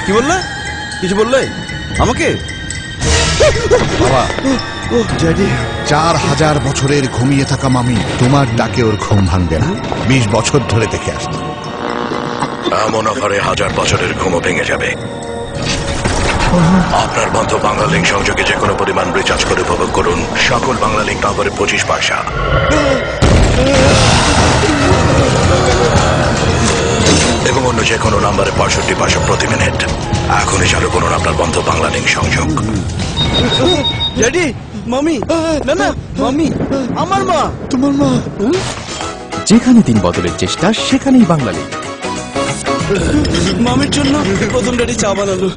কি বললে? কিছু বললে আমাকে? বাবা, ও ড্যাডি, 4000 বছরের ঘুমিয়ে থাকা মামি তোমার ডাকে ওর ঘুম ভাঙবে না। 20 বছর ধরে দেখে আসছে। এমন অফারে 1000 বছরের ঘুমও ভেঙে যাবে। আপনার বন্ধ বাংলা লিঙ্ক সংযোগে যে কোনো পরিমাণ রিচার্জ করে উপভোগ করুন সকল বাংলা লিঙ্ক নম্বরে 25 পয়সা এবং অন্য যে কোনো নম্বরে 65 পয়সা প্রতি মিনিট। এখনই চালু করুন আপনার বন্ধ বাংলা লিঙ্ক সংযোগ। ড্যাডি, মামি, না না, মামি, আমার মা। তোমার মা? যেখানে দিন বদলের চেষ্টা সেখানেই বাংলা লিঙ্ক। মামির জন্য প্রথম ড্যাডি চা বানালো।